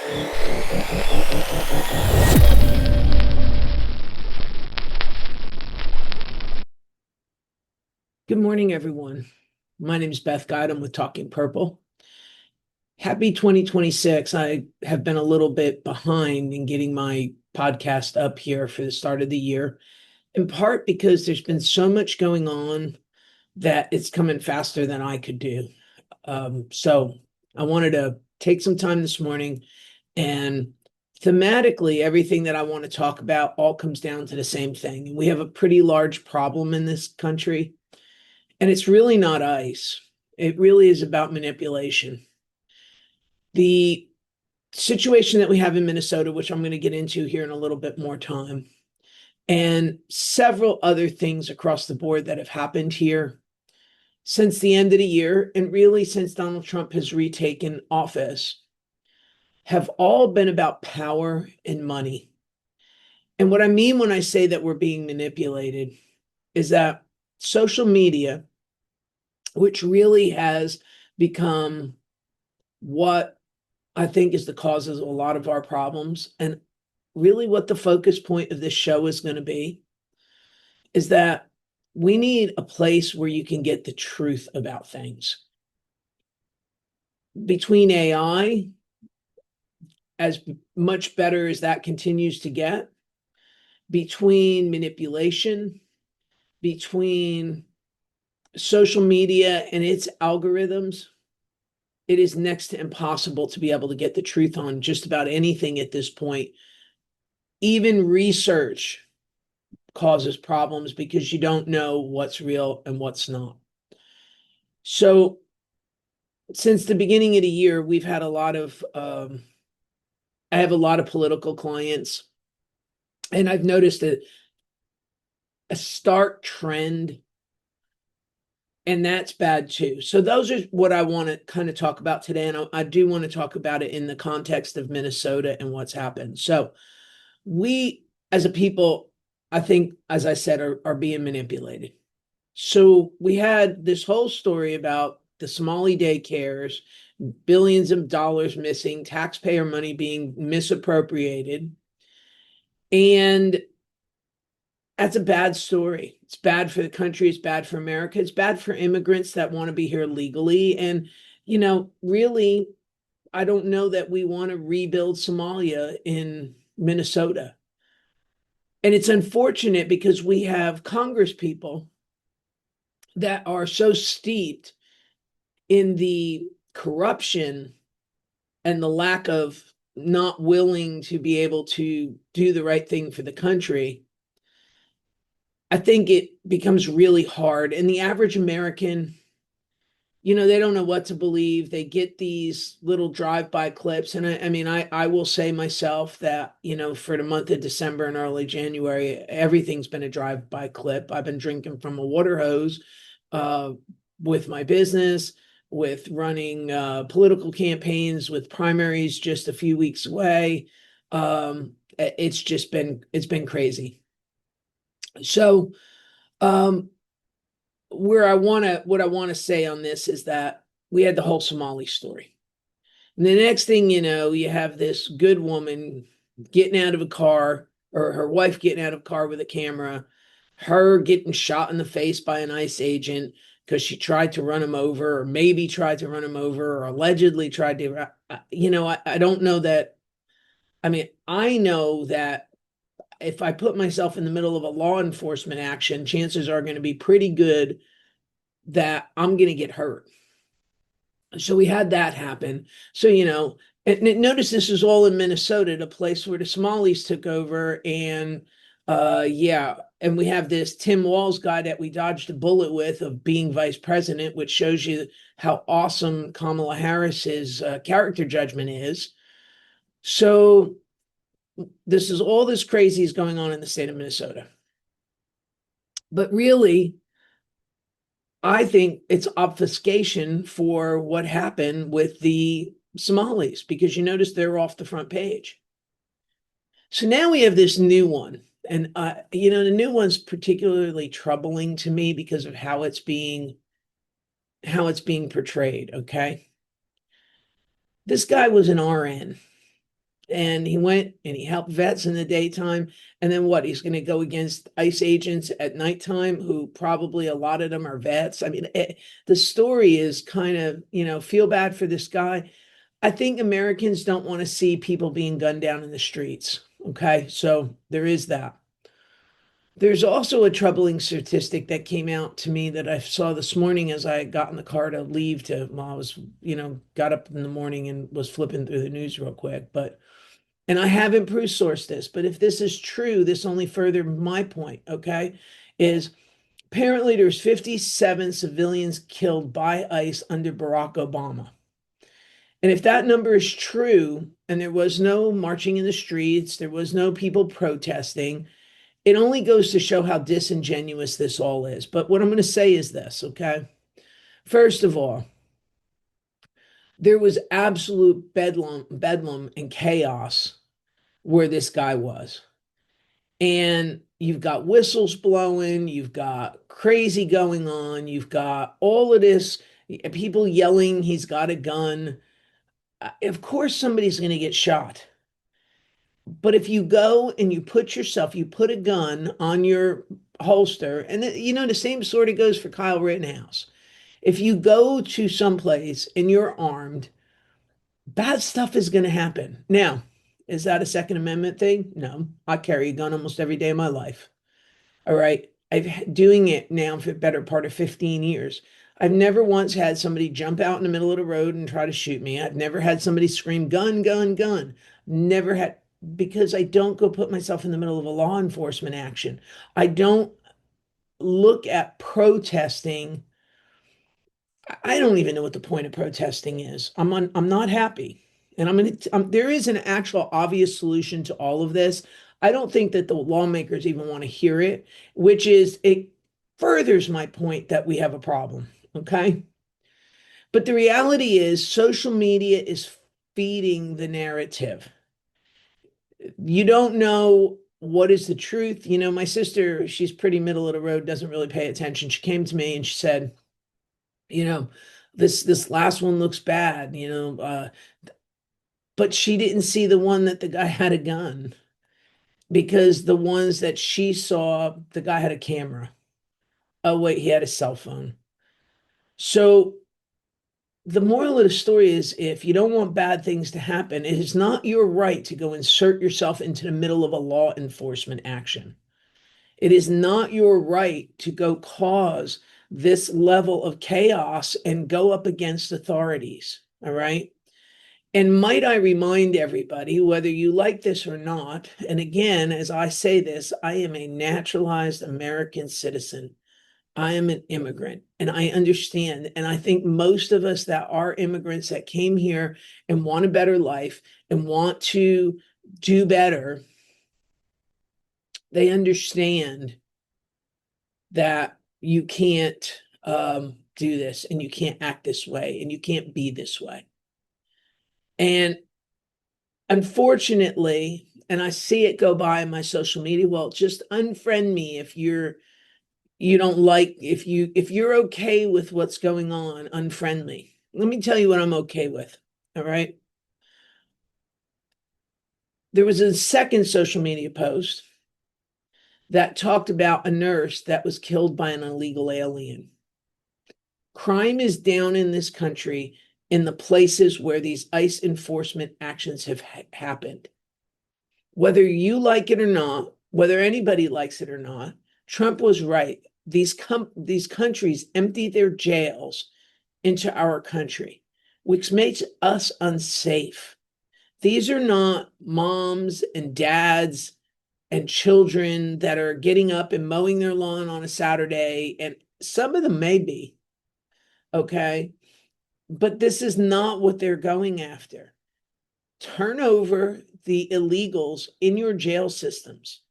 Good morning, everyone. My name is Beth Guide. I'm with Talking Purple. Happy 2026. I have been a little bit behind in getting my podcast up here for the start of the year, in part because there's been so much going on that it's coming faster than I could do. So I wanted to take some time this morning, and thematically, everything that I want to talk about all comes down to the same thing. We have a pretty large problem in this country. And it's really not ICE. It really is about manipulation. The situation that we have in Minnesota, which I'm going to get into here in a little bit more time, and several other things across the board that have happened here since the end of the year, and really since Donald Trump has retaken office, have all been about power and money. And what I mean when I say that we're being manipulated is that social media, which really has become what I think is the causes of a lot of our problems, and really what the focus point of this show is going to be, is that we need a place where you can get the truth about things. Between AI, as much better as that continues to get, between manipulation, between social media and its algorithms, it is next to impossible to be able to get the truth on just about anything at this point. Even research causes problems because you don't know what's real and what's not. So since the beginning of the year, we've had a lot of, I have a lot of political clients, and I've noticed a stark trend, and that's bad too. So those are what I want to kind of talk about today. And I do want to talk about it in the context of Minnesota and what's happened. So we, as a people, I think, as I said, are being manipulated. So we had this whole story about the Somali daycares, billions of dollars missing, taxpayer money being misappropriated. And that's a bad story. It's bad for the country. It's bad for America. It's bad for immigrants that want to be here legally. And, really, I don't know that we want to rebuild Somalia in Minnesota. And it's unfortunate because we have Congress people that are so steeped in the corruption and the lack of not willing to be able to do the right thing for the country. I think it becomes really hard. And the average American, they don't know what to believe. They get these little drive-by clips. And I will say myself that, for the month of December and early January, everything's been a drive-by clip. I've been drinking from a water hose with my business, with running political campaigns, with primaries just a few weeks away. It's been crazy. So what I want to say on this is that we had the whole Somali story. And the next thing you know, you have this good woman getting out of a car, or her wife getting out of a car with a camera, her getting shot in the face by an ICE agent because she tried to run him over, or maybe tried to run him over, or allegedly tried to, I don't know that. I know that if I put myself in the middle of a law enforcement action, chances are going to be pretty good that I'm going to get hurt. So we had that happen. So, and notice this is all in Minnesota, the place where the Somalis took over. And and we have this Tim Walz guy that we dodged a bullet with of being vice president, which shows you how awesome Kamala Harris's character judgment is. So this crazy is going on in the state of Minnesota. But really, I think it's obfuscation for what happened with the Somalis, because you notice they're off the front page. So now we have this new one. And, the new one's particularly troubling to me because of how it's being portrayed. Okay. This guy was an RN. And he went and he helped vets in the daytime. And then what? He's going to go against ICE agents at nighttime, who probably a lot of them are vets. I mean, the story is kind of, feel bad for this guy. I think Americans don't want to see people being gunned down in the streets. Okay. So there is that. There's also a troubling statistic that came out to me that I saw this morning as I got in the car to leave I was, got up in the morning and was flipping through the news real quick. And I haven't proof sourced this, but if this is true, this only further my point, okay? Is apparently there's 57 civilians killed by ICE under Barack Obama. And if that number is true, and there was no marching in the streets, there was no people protesting, it only goes to show how disingenuous this all is. But what I'm going to say is this, okay? First of all, there was absolute bedlam and chaos where this guy was. And you've got whistles blowing, you've got crazy going on, you've got all of this, people yelling, he's got a gun. Of course, somebody's going to get shot. But if you go and you put a gun on your holster, and the same sort of goes for Kyle Rittenhouse. If you go to someplace and you're armed, bad stuff is going to happen. Now, is that a Second Amendment thing? No, I carry a gun almost every day of my life. All right. I've doing it now for the better part of 15 years. I've never once had somebody jump out in the middle of the road and try to shoot me. I've never had somebody scream gun, gun, gun. Never had, because I don't go put myself in the middle of a law enforcement action. I don't look at protesting. I don't even know what the point of protesting is. I'm not happy. And there is an actual obvious solution to all of this. I don't think that the lawmakers even want to hear it, which is it furthers my point that we have a problem. Okay. But the reality is social media is feeding the narrative. You don't know what is the truth. My sister, she's pretty middle of the road, doesn't really pay attention. She came to me and she said, you know, this last one looks bad, but she didn't see the one that the guy had a gun, because the ones that she saw, the guy had a camera. Oh, wait, he had a cell phone. So the moral of the story is, if you don't want bad things to happen, it is not your right to go insert yourself into the middle of a law enforcement action. It is not your right to go cause this level of chaos and go up against authorities. All right. And might I remind everybody, whether you like this or not, and again, as I say this, I am a naturalized American citizen. I am an immigrant, and I understand. And I think most of us that are immigrants that came here and want a better life and want to do better, they understand that you can't do this, and you can't act this way, and you can't be this way. And unfortunately, and I see it go by in my social media, well, just unfriend me if you don't like, if you're okay with what's going on, unfriend me. Let me tell you what I'm okay with. All right. There was a second social media post that talked about a nurse that was killed by an illegal alien. Crime is down in this country in the places where these ICE enforcement actions have happened. Whether you like it or not, whether anybody likes it or not, Trump was right. These countries empty their jails into our country, which makes us unsafe. These are not moms and dads and children that are getting up and mowing their lawn on a Saturday, and some of them may be, okay? But this is not what they're going after. Turn over the illegals in your jail systems.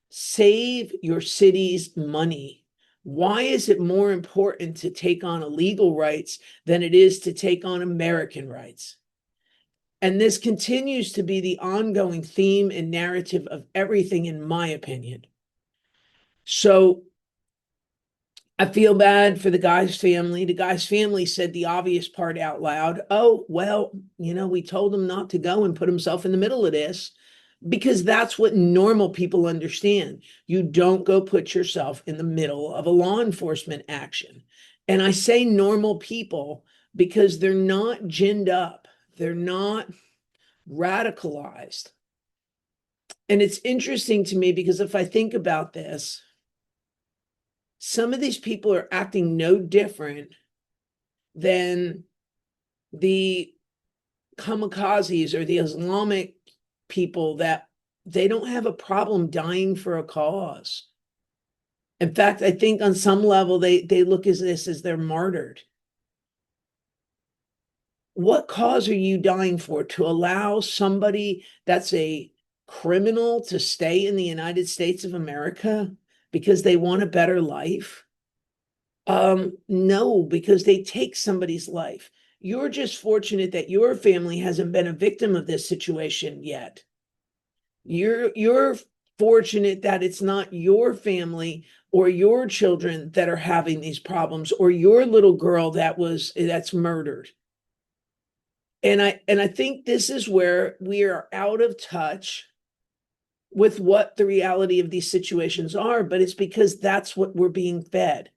Save your city's money. Why is it more important to take on illegal rights than it is to take on American rights? And this continues to be the ongoing theme and narrative of everything, in my opinion. So I feel bad for the guy's family. The guy's family said the obvious part out loud. Oh, well, we told him not to go and put himself in the middle of this because that's what normal people understand. You don't go put yourself in the middle of a law enforcement action. And I say normal people because they're not ginned up, they're not radicalized. And it's interesting to me because if I think about this, some of these people are acting no different than the kamikazes or the Islamic people that they don't have a problem dying for a cause. In fact, I think on some level they look at this as they're martyred. What cause are you dying for? To allow somebody that's a criminal to stay in the United States of America because they want a better life? No, because they take somebody's life. You're just fortunate that your family hasn't been a victim of this situation yet. You're fortunate that it's not your family or your children that are having these problems or your little girl that's murdered. And I think this is where we are out of touch with what the reality of these situations are, but it's because that's what we're being fed.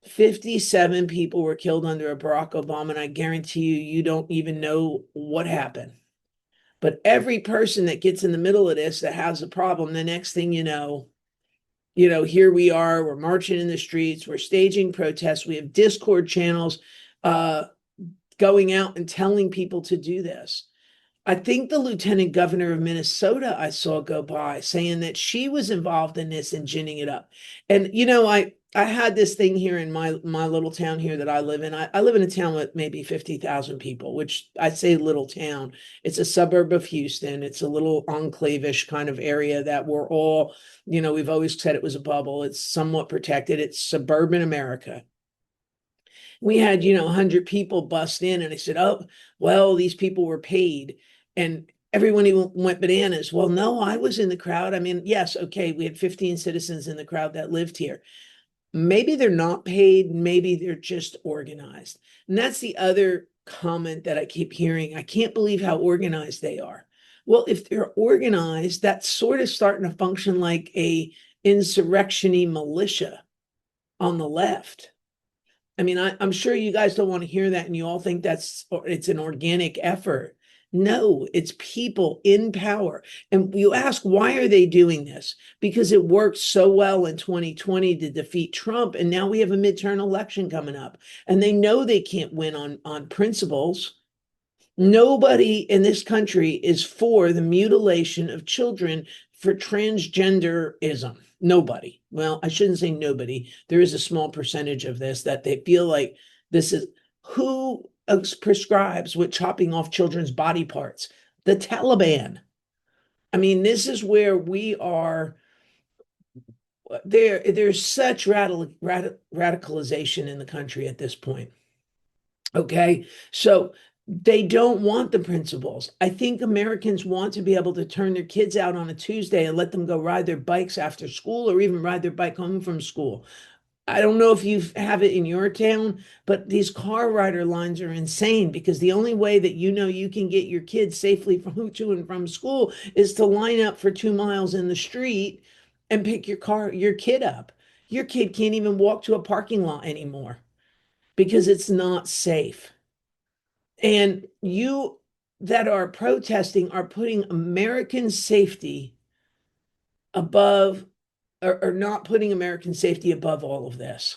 57 people were killed under a Barack Obama, and I guarantee you don't even know what happened. But every person that gets in the middle of this that has a problem, the next thing here we are, we're marching in the streets, we're staging protests, we have Discord channels going out and telling people to do this. I think the lieutenant governor of Minnesota I saw go by saying that she was involved in this and ginning it up. And I had this thing here in my little town here that I live in. I live in a town with maybe 50,000 people, which I say little town. It's a suburb of Houston. It's a little enclave-ish kind of area that we're all, we've always said it was a bubble. It's somewhat protected. It's suburban America. We had 100 people bust in, and I said, oh, well, these people were paid. And everyone even went bananas. Well, no, I was in the crowd. I mean, yes, okay, we had 15 citizens in the crowd that lived here. Maybe they're not paid, maybe they're just organized. And that's the other comment that I keep hearing. I can't believe how organized they are. Well, if they're organized, that's sort of starting to function like a insurrection-y militia on the left. I mean, I'm sure you guys don't want to hear that, and you all think it's an organic effort. No, it's people in power. And you ask, why are they doing this? Because it worked so well in 2020 to defeat Trump, and now we have a midterm election coming up, and they know they can't win on principles. Nobody in this country is for the mutilation of children for transgenderism. Nobody. Well, I shouldn't say nobody. There is a small percentage of this that they feel like this is who prescribes with chopping off children's body parts. The Taliban. I mean, this is where we are. There's such radicalization in the country at this point. Okay, so they don't want the principles. I think Americans want to be able to turn their kids out on a Tuesday and let them go ride their bikes after school or even ride their bike home from school. I don't know if you have it in your town, but these car rider lines are insane because the only way that you can get your kids safely from to and from school is to line up for 2 miles in the street and pick your kid up. Your kid can't even walk to a parking lot anymore because it's not safe. And you that are protesting are putting American safety above, or not putting American safety above all of this.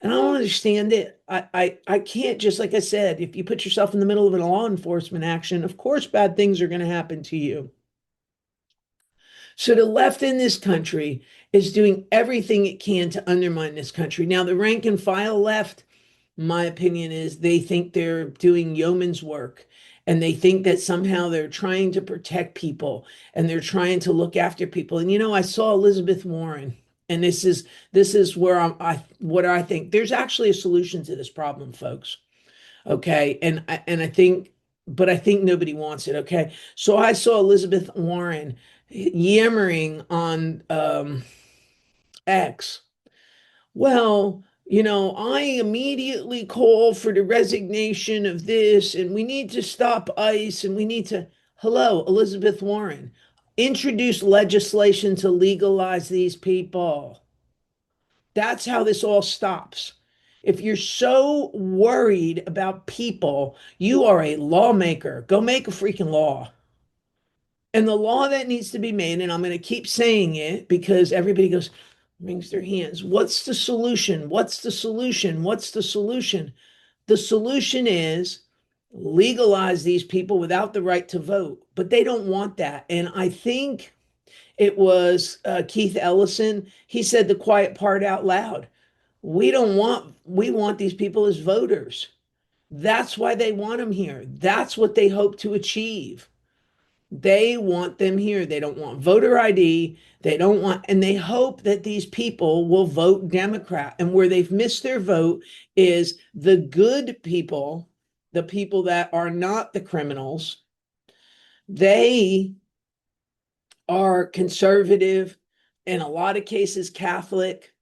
And I don't understand it. I can't, just like I said, if you put yourself in the middle of a law enforcement action, of course bad things are going to happen to you. So the left in this country is doing everything it can to undermine this country. Now, the rank and file left, my opinion is they think they're doing yeoman's work, and they think that somehow they're trying to protect people and they're trying to look after people. And I saw Elizabeth Warren, and this is where what I think there's actually a solution to this problem, folks. Okay, and I think, but I think nobody wants it. Okay, so I saw Elizabeth Warren yammering on X well, I immediately call for the resignation of this, and we need to stop ICE, and we need to, hello, Elizabeth Warren, introduce legislation to legalize these people. That's how this all stops. If you're so worried about people, you are a lawmaker. Go make a freaking law. And the law that needs to be made, and I'm going to keep saying it because everybody goes, wrings their hands. What's the solution? What's the solution? What's the solution? The solution is legalize these people without the right to vote, but they don't want that. And I think it was Keith Ellison. He said the quiet part out loud. We want these people as voters. That's why they want them here. That's what they hope to achieve. They want them here. They don't want voter ID. They don't want, and they hope that these people will vote Democrat. And where they've missed their vote is the good people, the people that are not the criminals. They are conservative, in a lot of cases, Catholic.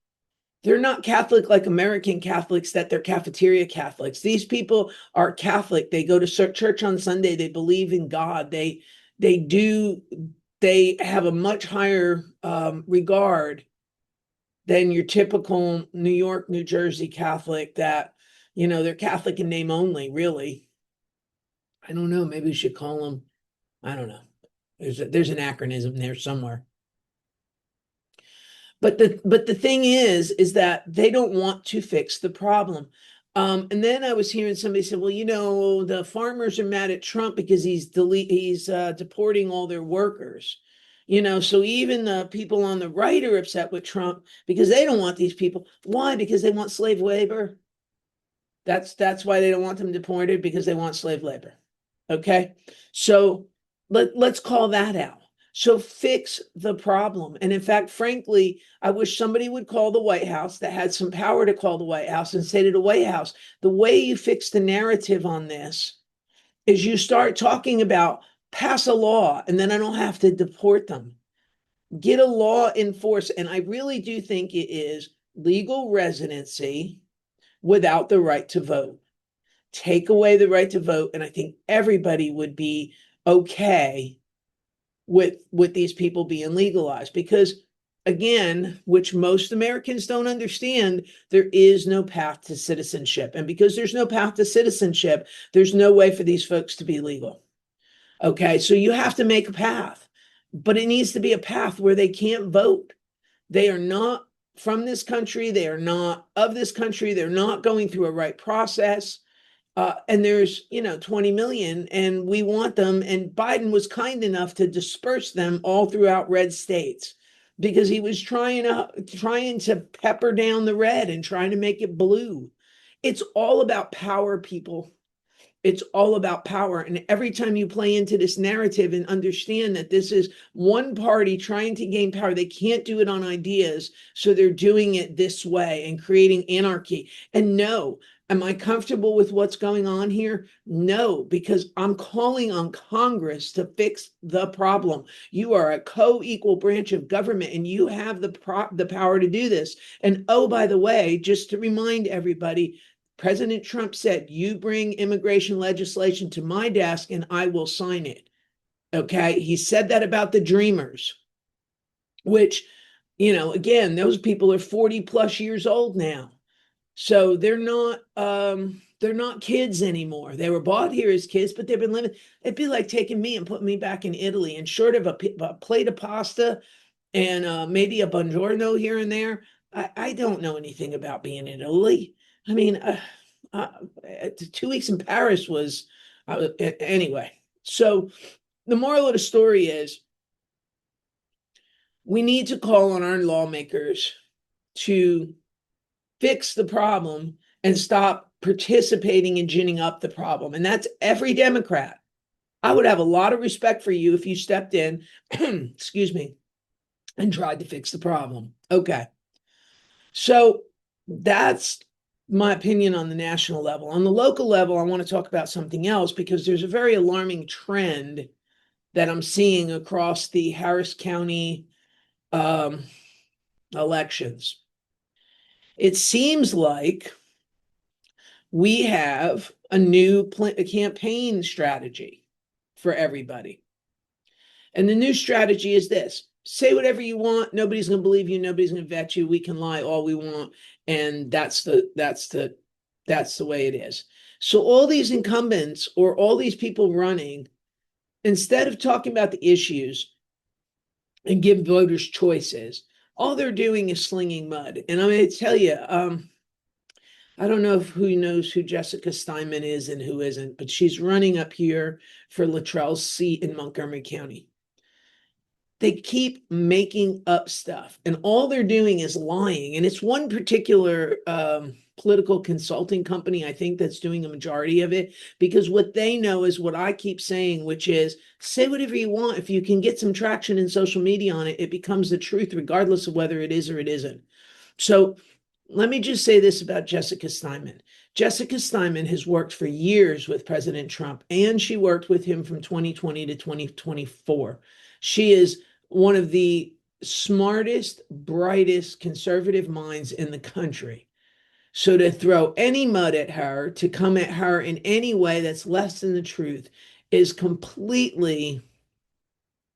They're not Catholic like American Catholics, that they're cafeteria Catholics. These people are Catholic. They go to church on Sunday. They believe in God. They do. They have a much higher regard than your typical New York, New Jersey Catholic. That they're Catholic in name only. Really, I don't know. Maybe we should call them. I don't know. There's an acronym there somewhere. But the thing is that they don't want to fix the problem. And then I was hearing somebody say, well, the farmers are mad at Trump because he's deporting all their workers. So even the people on the right are upset with Trump because they don't want these people. Why? Because they want slave labor. That's why they don't want them deported, because they want slave labor. Okay. So let's call that out. So fix the problem. And in fact, frankly, I wish somebody would call the White House that had some power to call the White House and say to the White House, the way you fix the narrative on this is you start talking about pass a law and then I don't have to deport them. Get a law in force. And I really do think it is legal residency without the right to vote. Take away the right to vote, and I think everybody would be okay with these people being legalized, because again, which most Americans don't understand, there is no path to citizenship. And because there's no path to citizenship, there's no way for these folks to be legal. Okay, so you have to make a path, but it needs to be a path where they can't vote. They are not from this country. They are not of this country. They're not going through a right process. And there's 20 million, and we want them. And Biden was kind enough to disperse them all throughout red states because he was trying to pepper down the red and trying to make it blue. It's all about power, people. It's all about power. And every time you play into this narrative and understand that this is one party trying to gain power, they can't do it on ideas. So they're doing it this way and creating anarchy. And no, am I comfortable with what's going on here? No, because I'm calling on Congress to fix the problem. You are a co-equal branch of government and you have the power to do this. And oh, by the way, just to remind everybody, President Trump said, you bring immigration legislation to my desk and I will sign it. Okay. He said that about the Dreamers, which, again, those people are 40 plus years old now. So they're not kids anymore. They were bought here as kids, but they've been living. It'd be like taking me and putting me back in Italy, and short of a plate of pasta and maybe a buongiorno here and there, I don't know anything about being in Italy. I mean, uh, 2 weeks in Paris was anyway. So the moral of the story is we need to call on our lawmakers to fix the problem and stop participating in ginning up the problem. And that's every Democrat. I would have a lot of respect for you if you stepped in, excuse me, and tried to fix the problem. Okay. So that's my opinion on the national level. On the local level, I want to talk about something else because there's a very alarming trend that I'm seeing across the Harris County elections. It seems like we have a new campaign strategy for everybody. And the new strategy is this: say whatever you want. Nobody's going to believe you. Nobody's going to vet you. We can lie all we want. And that's the way it is. So all these incumbents or all these people running, instead of talking about the issues and give voters choices, all they're doing is slinging mud. And I'm going to tell you, I don't know who knows who Jessica Steinman is and who isn't, but she's running up here for Luttrell's seat in Montgomery County. They keep making up stuff, and all they're doing is lying. And it's one particular political consulting company, I think, that's doing a majority of it, because what they know is what I keep saying, which is say whatever you want. If you can get some traction in social media on it, it becomes the truth, regardless of whether it is or it isn't. So let me just say this about Jessica Steinman. Jessica Steinman has worked for years with President Trump, and she worked with him from 2020 to 2024. She is one of the smartest, brightest conservative minds in the country. So to throw any mud at her, to come at her in any way that's less than the truth, is completely,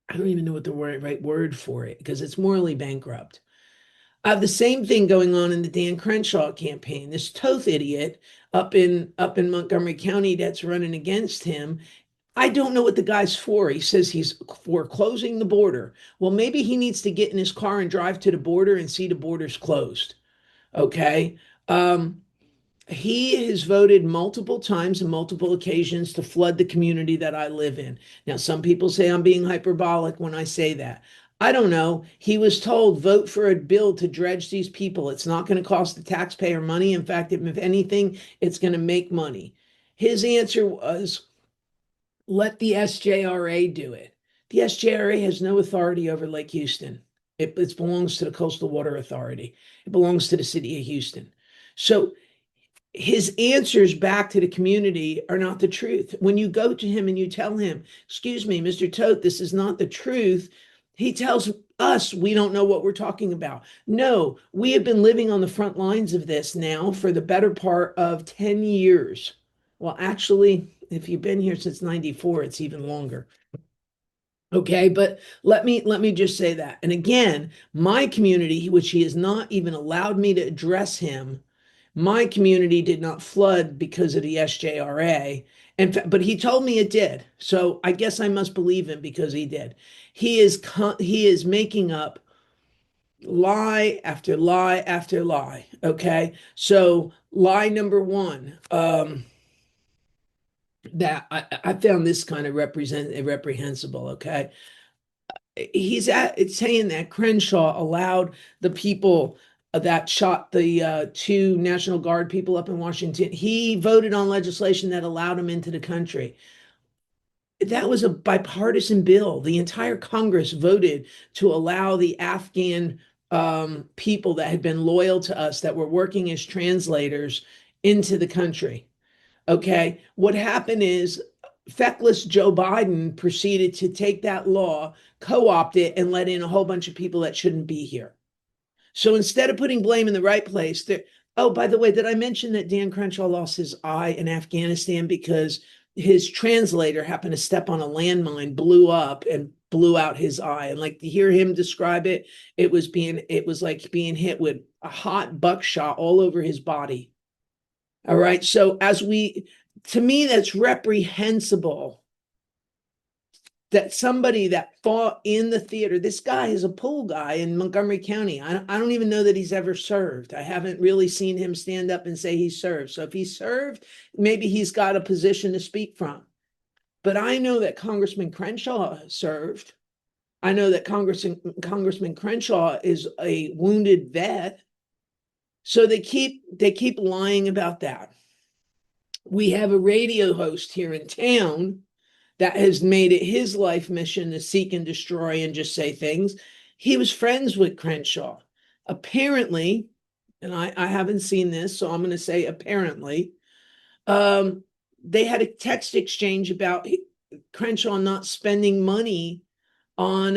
I don't even know what the right word for it, because it's morally bankrupt. I have the same thing going on in the Dan Crenshaw campaign. This Toth idiot up in Montgomery County that's running against him. I don't know what the guy's for. He says he's for closing the border. Well, maybe he needs to get in his car and drive to the border and see the borders closed. Okay. He has voted multiple times and multiple occasions to flood the community that I live in. Now, some people say I'm being hyperbolic when I say that. I don't know. He was told, vote for a bill to dredge these people. It's not going to cost the taxpayer money. In fact, if anything, it's going to make money. His answer was, let the SJRA do it. The SJRA has no authority over Lake Houston. It belongs to the Coastal Water Authority. It belongs to the city of Houston. So his answers back to the community are not the truth. When you go to him and you tell him, excuse me, Mr. Toth, this is not the truth, he tells us we don't know what we're talking about. No, we have been living on the front lines of this now for the better part of 10 years. Well, actually, if you've been here since 94, it's even longer. Okay, but let me just say that. And again, my community, which he has not even allowed me to address him, my community did not flood because of the SJRA. But he told me it did. So I guess I must believe him because he did. He is making up lie after lie after lie. Okay. So lie number one, that I found this kind of reprehensible. Okay. It's saying that Crenshaw allowed the people that shot the two National Guard people up in Washington. He voted on legislation that allowed them into the country. That was a bipartisan bill. The entire Congress voted to allow the Afghan people that had been loyal to us, that were working as translators, into the country. Okay. What happened is feckless Joe Biden proceeded to take that law, co-opt it, and let in a whole bunch of people that shouldn't be here. So instead of putting blame in the right place, oh, by the way, did I mention that Dan Crenshaw lost his eye in Afghanistan because his translator happened to step on a landmine, blew up, and blew out his eye? And like, to hear him describe it, it was like being hit with a hot buckshot all over his body. All right. So to me, that's reprehensible that somebody that fought in the theater, this guy is a pool guy in Montgomery County. I don't even know that he's ever served. I haven't really seen him stand up and say he served. So if he served, maybe he's got a position to speak from. But I know that Congressman Crenshaw served. I know that Congressman Crenshaw is a wounded vet. So they keep lying about that. We have a radio host here in town that has made it his life mission to seek and destroy and just say things. He was friends with Crenshaw. Apparently, and I haven't seen this, so I'm going to say apparently, they had a text exchange about Crenshaw not spending money on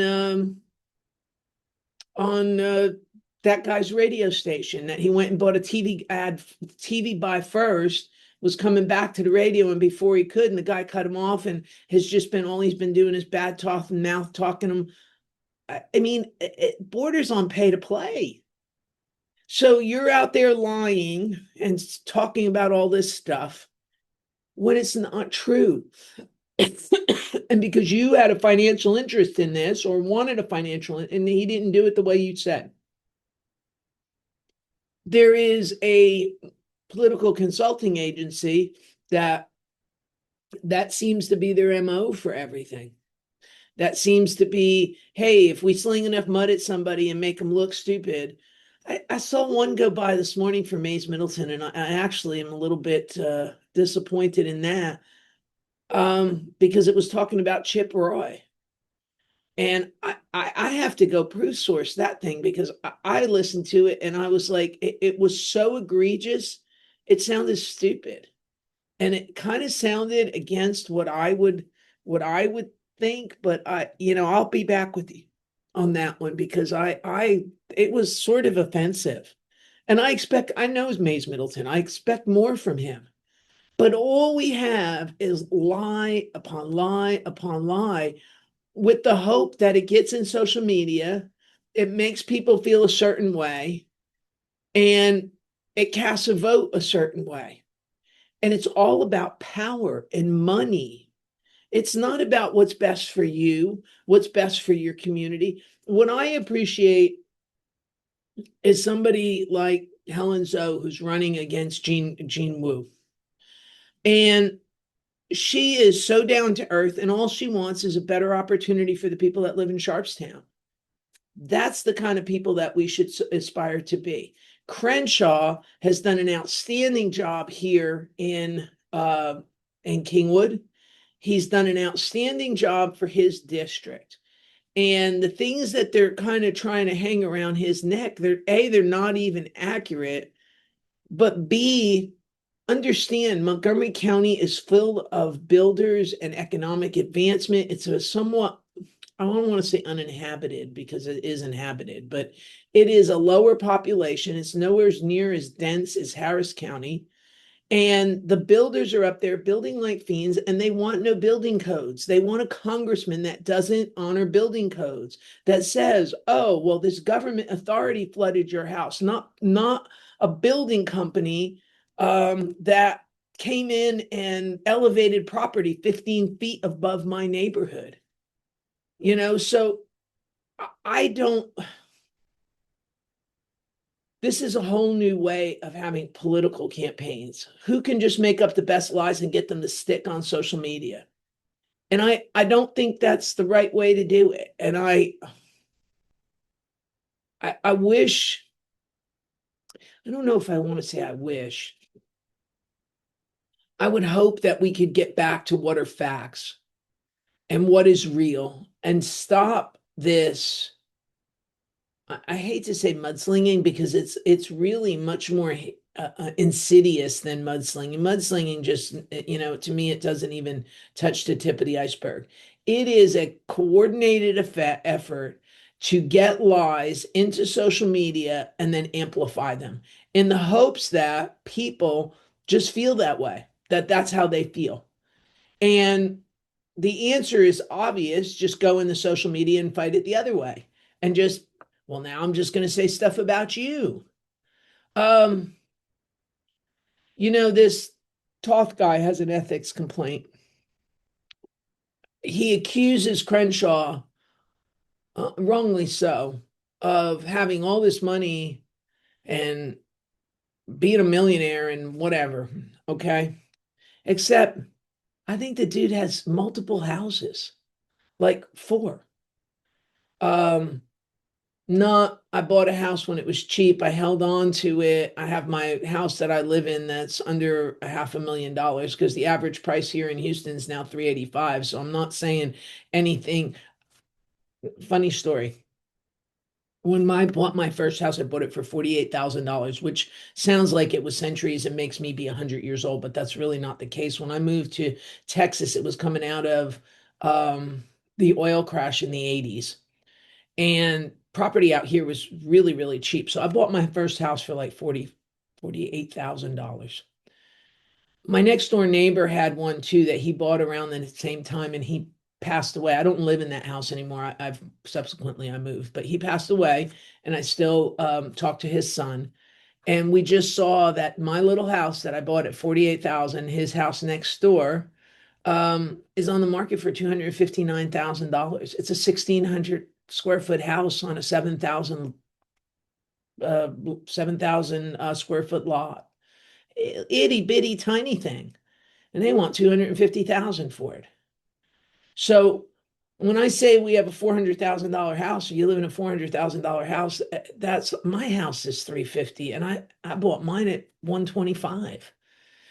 that guy's radio station that he went and bought a TV buy first, was coming back to the radio, and before he could, and the guy cut him off and has just been all he's been doing is bad talk and mouth talking him. I mean, it borders on pay to play. So you're out there lying and talking about all this stuff when it's not true. And because you had a financial interest in this or wanted a financial, and he didn't do it the way you said. There is a political consulting agency that seems to be their MO for everything. That seems to be, hey, if we sling enough mud at somebody and make them look stupid. I saw one go by this morning for Mays Middleton, and I actually am a little bit disappointed in that because it was talking about Chip Roy. And I have to go proof source that thing because I listened to it and I was like, it was so egregious. It sounded stupid. And it kind of sounded against what I would think, but I'll be back with you on that one because it was sort of offensive. And I know Mays Middleton. I expect more from him. But all we have is lie upon lie upon lie with the hope that it gets in social media, it makes people feel a certain way, and it casts a vote a certain way. And it's all about power and money. It's not about what's best for you, what's best for your community. What I appreciate is somebody like Helen Zhou, who's running against Jean Wu. And she is so down to earth, and all she wants is a better opportunity for the people that live in Sharpstown. That's the kind of people that we should aspire to be. Crenshaw has done an outstanding job here in Kingwood. He's done an outstanding job for his district. And the things that they're kind of trying to hang around his neck, they're not even accurate, but B, understand Montgomery County is full of builders and economic advancement. It's a somewhat, I don't want to say uninhabited because it is inhabited, but it is a lower population. It's nowhere near as dense as Harris County. And the builders are up there building like fiends, and they want no building codes. They want a congressman that doesn't honor building codes, that says, oh, well, this government authority flooded your house, not a building company that came in and elevated property 15 feet above my neighborhood. So I don't. This is a whole new way of having political campaigns. Who can just make up the best lies and get them to stick on social media? And I don't think that's the right way to do it. And I wish, I don't know if I want to say I wish. I would hope that we could get back to what are facts and what is real and stop this. I hate to say mudslinging because it's really much more insidious than mudslinging. Mudslinging just, to me, it doesn't even touch the tip of the iceberg. It is a coordinated effort to get lies into social media and then amplify them in the hopes that people just feel that way, that that's how they feel. And the answer is obvious. Just go in the social media and fight it the other way. And just, well, now I'm just going to say stuff about you. This Toth guy has an ethics complaint. He accuses Crenshaw, wrongly so, of having all this money and being a millionaire and whatever. Okay. Except I think the dude has multiple houses, like 4. I bought a house when it was cheap. I held on to it. I have my house that I live in that's under $500,000 because the average price here in Houston is now 385. So I'm not saying anything. Funny story. When I bought my first house, I bought it for $48,000, which sounds like it was centuries and makes me be 100 years old, but that's really not the case. When I moved to Texas, it was coming out of the oil crash in the 80s. And property out here was really, really cheap. So I bought my first house for like $48,000. My next door neighbor had one too that he bought around the same time, and he passed away. I don't live in that house anymore. I've subsequently I moved, but he passed away, and I still talk to his son. And we just saw that my little house that I bought at 48,000, his house next door, is on the market for $259,000. It's a 1,600 square foot house on a 7,000 square foot lot. Itty bitty tiny thing. And they want 250,000 for it. So when I say we have a $400,000 house, or you live in a $400,000 house, that's my house is 350, and I bought mine at 125.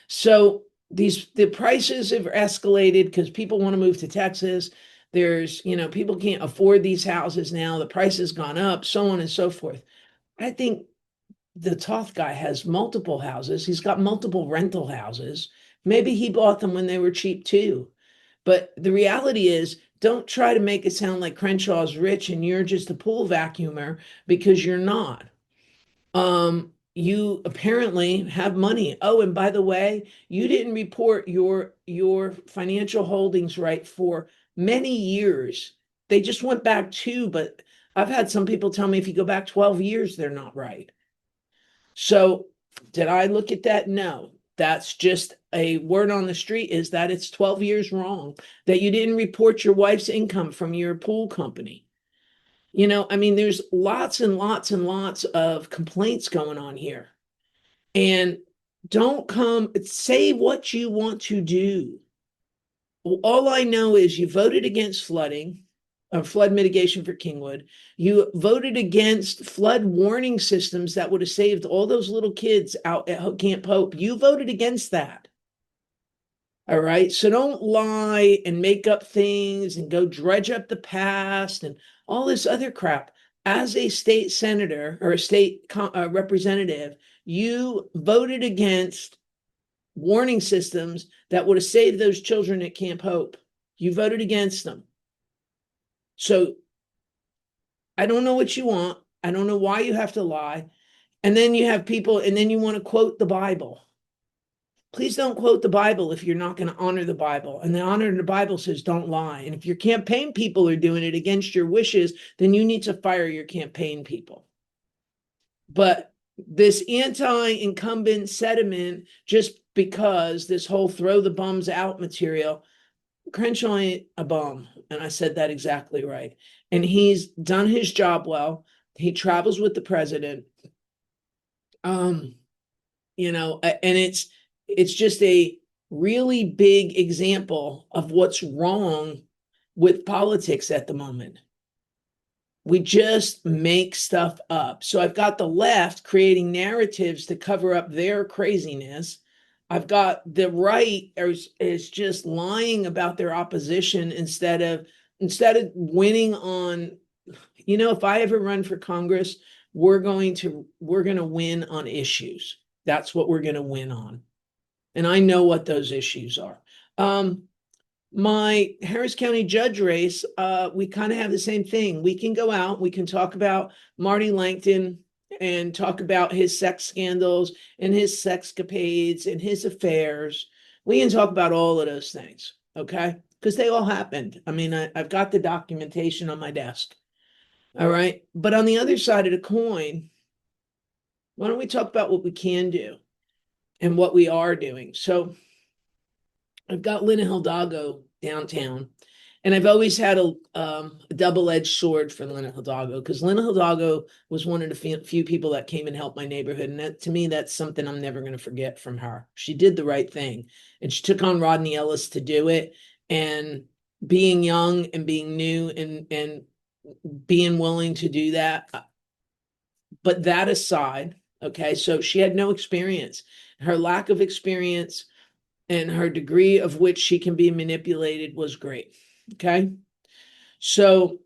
So the prices have escalated because people want to move to Texas. There's, people can't afford these houses now. The price has gone up, so on and so forth. I think the Toth guy has multiple houses. He's got multiple rental houses. Maybe he bought them when they were cheap too. But the reality is, don't try to make it sound like Crenshaw's rich and you're just a pool vacuumer, because you're not. You apparently have money. Oh, and by the way, you didn't report your financial holdings right for many years. They just went back two, but I've had some people tell me if you go back 12 years, they're not right. So did I look at that? No. That's just a word on the street, is that it's 12 years wrong, that you didn't report your wife's income from your pool company. There's lots and lots and lots of complaints going on here. And don't say what you want to do. All I know is you voted against flood mitigation for Kingwood. You voted against flood warning systems that would have saved all those little kids out at Camp Hope. You voted against that. All right. So don't lie and make up things and go dredge up the past and all this other crap. As a state senator or a state representative, you voted against warning systems that would have saved those children at Camp Hope. You voted against them. So I don't know what you want. I don't know why you have to lie. And then you have people, and then you want to quote the Bible. Please don't quote the Bible if you're not going to honor the Bible. And the honor in the Bible says don't lie. And if your campaign people are doing it against your wishes, then you need to fire your campaign people. But this anti-incumbent sentiment, just because this whole throw the bums out material, Crenshaw ain't a bum. And I said that exactly right. And he's done his job well. He travels with the president. And it's just a really big example of what's wrong with politics at the moment. We just make stuff up. So I've got the left creating narratives to cover up their craziness. I've got the right is just lying about their opposition instead of winning on, if I ever run for Congress, we're going to win on issues. That's what we're going to win on. And I know what those issues are. My Harris County judge race, we kind of have the same thing. We can go out, we can talk about Marty Langton and talk about his sex scandals and his sexcapades and his affairs. We can talk about all of those things, okay? Because they all happened. I've got the documentation on my desk. All right. But on the other side of the coin, why don't we talk about what we can do and what we are doing? So I've got Lynn Hidalgo downtown, and I've always had a double-edged sword for Lynn Hidalgo, because Lynn Hidalgo was one of the few people that came and helped my neighborhood. And that, to me, that's something I'm never going to forget from her. She did the right thing, and she took on Rodney Ellis to do it. And being young and being new and being willing to do that. But that aside, okay, so she had no experience. Her lack of experience and her degree of which she can be manipulated was great. Okay. So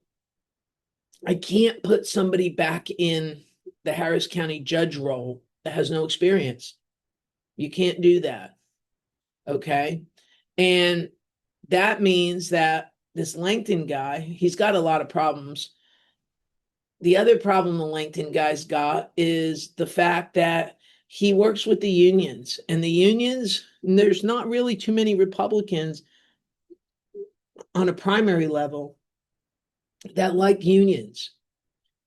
I can't put somebody back in the Harris County judge role that has no experience. You can't do that. Okay. And that means that this Langton guy, he's got a lot of problems. The other problem the LinkedIn guy's got is the fact that he works with the unions, and the unions, there's not really too many Republicans on a primary level that like unions.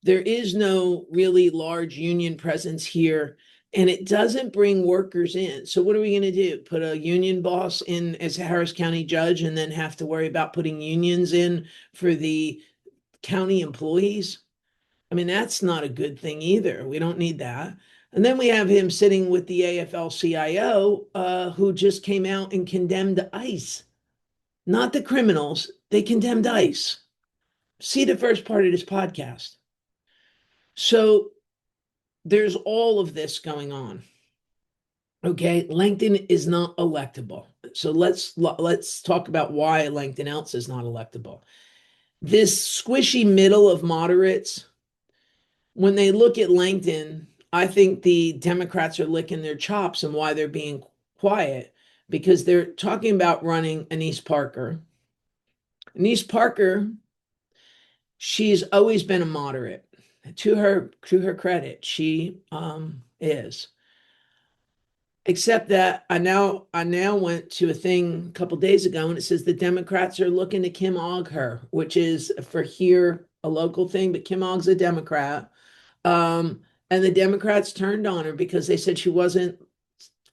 There is no really large union presence here, and it doesn't bring workers in. So what are we going to do? Put a union boss in as a Harris County judge and then have to worry about putting unions in for the county employees? I mean, that's not a good thing either. We don't need that. And then we have him sitting with the AFL-CIO, who just came out and condemned ICE, not the criminals. They condemned ICE. See the first part of this podcast. So there's all of this going on. Okay, Langton is not electable. So let's talk about why Langton else is not electable. This squishy middle of moderates, when they look at Langton, I think the Democrats are licking their chops and why they're being quiet, because they're talking about running Anise Parker. Anise Parker, she's always been a moderate. To her credit, she is. Except that I now went to a thing a couple days ago and it says the Democrats are looking to Kim Og her, which is for here a local thing, but Kim Og's a Democrat. And the Democrats turned on her because they said she wasn't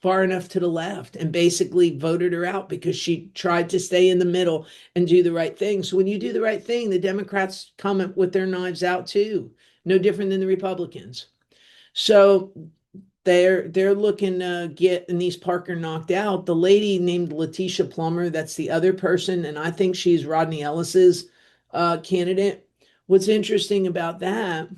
far enough to the left and basically voted her out because she tried to stay in the middle and do the right thing. So when you do the right thing, the Democrats come up with their knives out too. No different than the Republicans. So they're looking to get Anise Parker knocked out. The lady named Letitia Plummer, that's the other person, and I think she's Rodney Ellis's candidate. What's interesting about that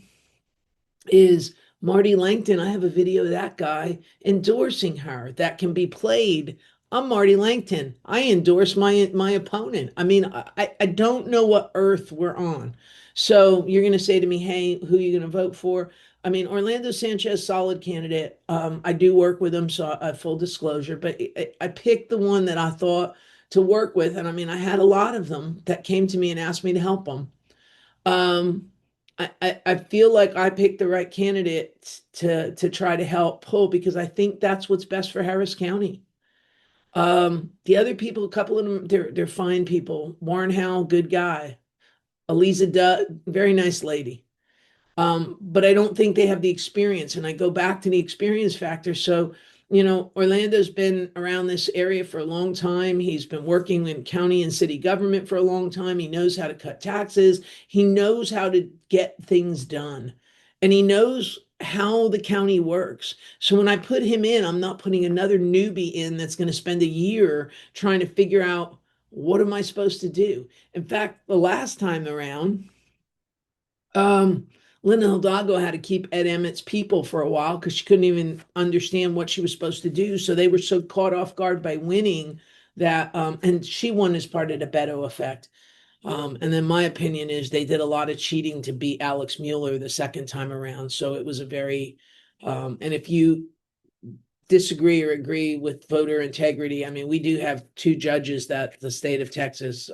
is Marty Langton. I have a video of that guy endorsing her that can be played. I'm Marty Langton. I endorse my opponent. I mean, I don't know what earth we're on. So you're going to say to me, hey, who are you going to vote for? I mean, Orlando Sanchez, solid candidate. I do work with him, so full disclosure, but I picked the one that I thought to work with. And I mean, I had a lot of them that came to me and asked me to help them. Um, I feel like I picked the right candidate to try to help pull because I think that's what's best for Harris County. The other people, a couple of them, they're fine people. Warren Howell, good guy. Eliza Dutt, very nice lady. But I don't think they have the experience. And I go back to the experience factor. So, Orlando's been around this area for a long time. He's been working in county and city government for a long time. He knows how to cut taxes. He knows how to get things done. And he knows how the county works. So when I put him in, I'm not putting another newbie in that's going to spend a year trying to figure out what am I supposed to do. In fact, the last time around, Linda Hidalgo had to keep Ed Emmett's people for a while because she couldn't even understand what she was supposed to do. So they were so caught off guard by winning that, and she won as part of the Beto effect. And then my opinion is they did a lot of cheating to beat Alex Mueller the second time around. So it was a very, and if you disagree or agree with voter integrity, I mean, we do have two judges that the state of Texas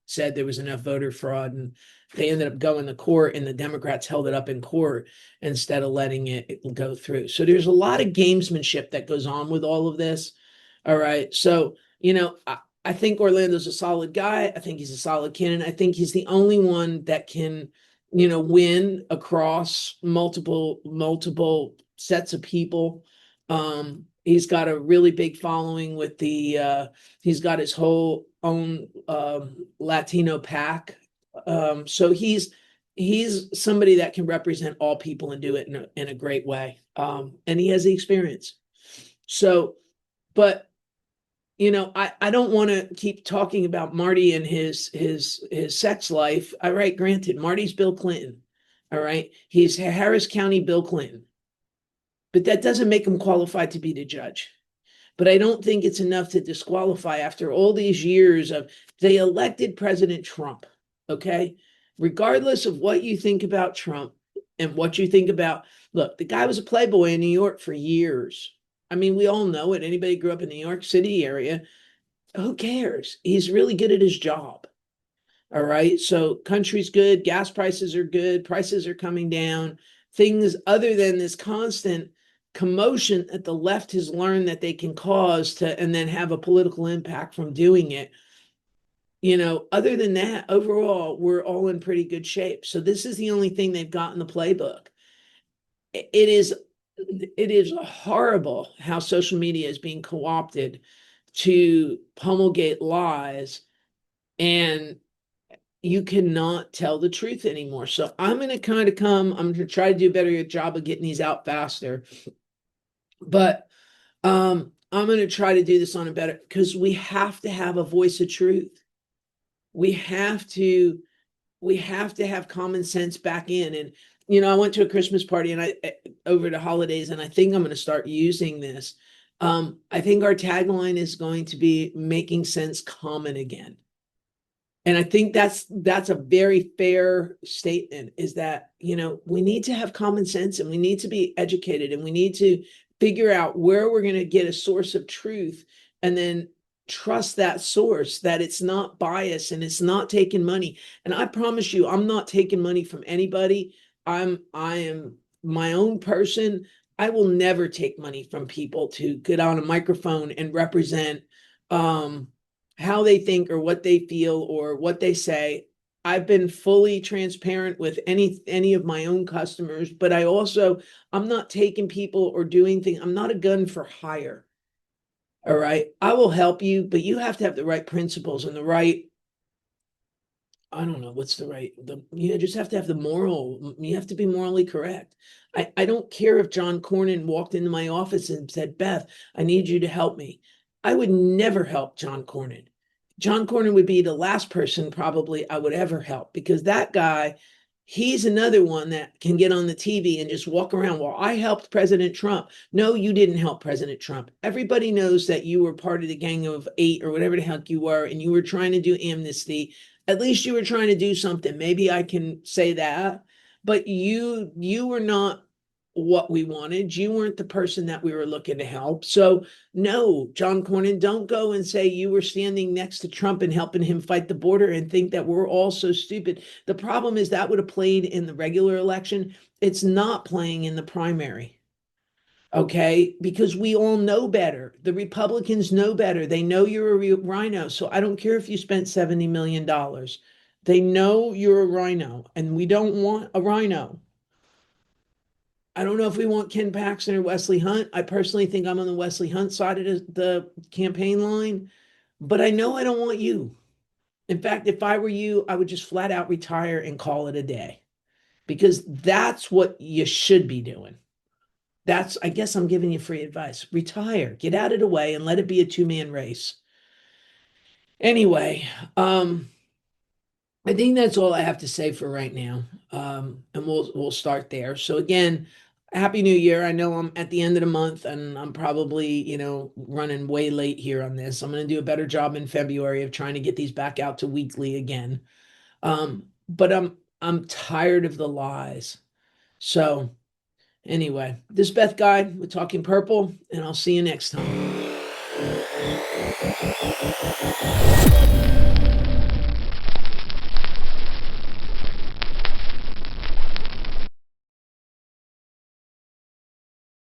said there was enough voter fraud, and they ended up going to court, and the Democrats held it up in court instead of letting it go through. So there's a lot of gamesmanship that goes on with all of this. All right. So, I think Orlando's a solid guy. I think he's a solid candidate. I think he's the only one that can, win across multiple sets of people. He's got a really big following with he's got his whole own Latino pack. So he's somebody that can represent all people and do it in a great way. And he has the experience. So, but I don't want to keep talking about Marty and his sex life. All right, granted, Marty's Bill Clinton. All right, he's Harris County Bill Clinton, but that doesn't make him qualified to be the judge. But I don't think it's enough to disqualify after all these years of they elected President Trump. Okay, regardless of what you think about Trump and what you think about, look, the guy was a playboy in New York for years. I mean, we all know it. Anybody grew up in the New York City area, who cares? He's really good at his job. All right. So country's good, gas prices are good, prices are coming down. Things other than this constant commotion that the left has learned that they can cause to and then have a political impact from doing it. Other than that, overall, we're all in pretty good shape. So this is the only thing they've got in the playbook. It is horrible how social media is being co-opted to promulgate lies, and you cannot tell the truth anymore. So I'm going to I'm going to try to do a better job of getting these out faster. But I'm going to try to do this on a better, because we have to have a voice of truth. We have to have common sense back in. And I went to a Christmas party and I over the holidays, and I think I'm going to start using this. I think our tagline is going to be making sense common again. And I think that's a very fair statement, is that, we need to have common sense, and we need to be educated, and we need to figure out where we're going to get a source of truth, and then trust that source, that it's not biased and it's not taking money. And I promise you, I'm not taking money from anybody. I am my own person. I will never take money from people to get on a microphone and represent how they think or what they feel or what they say. I've been fully transparent with any of my own customers, but I'm not taking people or doing things. I'm not a gun for hire. All right. I will help you, but you have to have the right principles and the right, I don't know what's the right, you just have to have you have to be morally correct. I don't care if John Cornyn walked into my office and said, Beth, I need you to help me. I would never help John Cornyn. John Cornyn would be the last person probably I would ever help, because that guy, he's another one that can get on the TV and just walk around. Well, I helped President Trump. No, you didn't help President Trump. Everybody knows that you were part of the Gang of Eight or whatever the heck you were, and you were trying to do amnesty. At least you were trying to do something. Maybe I can say that. But you were not what we wanted. You weren't the person that we were looking to help. So no, John Cornyn, don't go and say you were standing next to Trump and helping him fight the border and think that we're all so stupid. The problem is that would have played in the regular election. It's not playing in the primary. Okay, because we all know better. The Republicans know better. They know you're a rhino. So I don't care if you spent $70 million. They know you're a rhino, and we don't want a rhino. I don't know if we want Ken Paxton or Wesley Hunt. I personally think I'm on the Wesley Hunt side of the campaign line, but I know I don't want you. In fact, if I were you, I would just flat out retire and call it a day, because that's what you should be doing. I guess I'm giving you free advice. Retire, get out of the way, and let it be a two-man race. Anyway, I think that's all I have to say for right now. And we'll start there. So again, Happy New Year. I know I'm at the end of the month and I'm probably, running way late here on this. I'm going to do a better job in February of trying to get these back out to weekly again. But I'm tired of the lies. So anyway, this is Beth Guide with Talking Purple, and I'll see you next time.